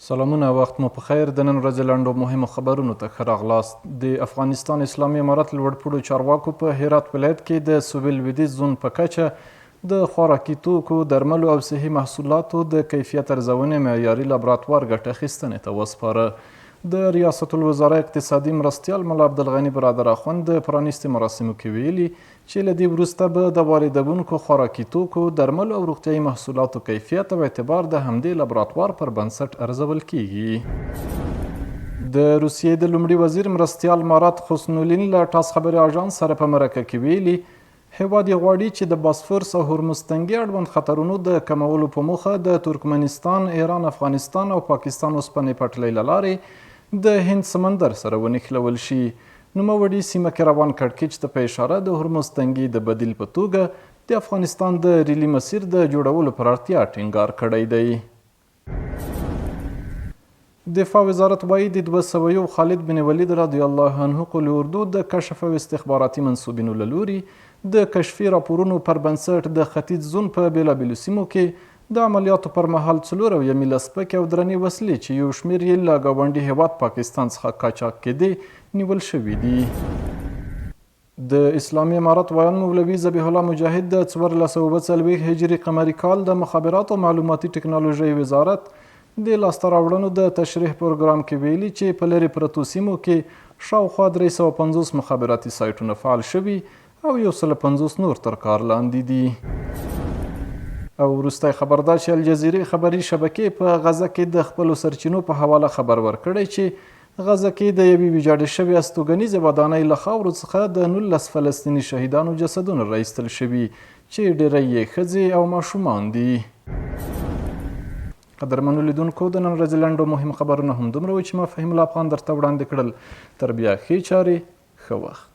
سلامونه، وخت مو پخیر. د نن ورځې لنډو مهمو خبرونو ته ښه راغلاست. د افغانستان اسلامي امارت لوړپوړو چارواکو په هرات ولایت کې د سویل لویدیځ زون په کچه د خوراکي توکو، درملو او صحي محصولاتو د کیفیت ارزونې معیاري لابراتوار ګټه اخیستنې ته وسپاره. د ریاست الوزرا اقتصادي مرستیال ملا عبدالغني برادر اخوند د پرانیستي مراسمو کې ویلي چې له دې وروسته به د واردوونکو خوراکي توکو، درملو او روغتیایي محصولاتو کیفیت او اعتبار د همدې لابراتوار پر بنسټ ارزول کیږي. د روسیې د لومړي وزیر مرستیال مارات خوسنولین له ټاس خبري اژانس سره په مرکه کې ویلي هیواد یې غواړي چې د باسفورس او هرمز تنګي اړوند خطرونو د کمولو په موخه د ترکمنستان، ایران، افغانستان او پاکستان اوسپنې پټلۍ له لارې د هند سمندر سره ونښلول شي. نوموړي سیمه کې روان کړکېچ ته په اشاره د هرمز تنګي د بدیل په توګه د افغانستان د ریلي مسیر د جوړولو پر اړتیا ټینګار کړی دی. دفاع وزارت وایي د 201 خالد بن ولید رضی الله عنه قل اردو د کشف او استخباراتي منصوبینو له لوري د کشفي راپورونو پر بنسټ د ختیځ زون په بېلابېلو سیمو کې د عملیاتو پر مهال 4 سپکې او درنې وسلې چې یو شمېر یې له ګاونډي هیواد پاکستان څخه قاچاق کېدې نیول شوي دي. د اسلامي امارت ویان مولوي ذبیح الله مجاهد د 1442 هجري قمري کال د مخابراتو او معلوماتي ټکنالوژۍ وزارت د لاسته راوړنو د تشریح پروګرام کې ویلي چې په لرې پرتو سیمو کې شاوخوا 350 مخابراتي سایټونه فعال شوي او 150 نور تر کار لاندې دي. او وروستی خبر دا چې الجزیرې خبري شبکې په غزه کې د خپلو سرچینو په حواله خبر ورکړی چې غزه کې د یوې ویجاړې شوې استوګنیزې ودانۍ له خاورو څخه د 19 فلسطیني شهیدانو جسدونه راایستل شوي چې ډیری یې ښځې او ماشومان دي. قدرمنو لیدونکو، د نن ورځې لنډو مهم خبرونه همدومره وو چې ما فهیم الله افغان درته وړاندې کړل. تر بیا ښې چارې، ښه وخت.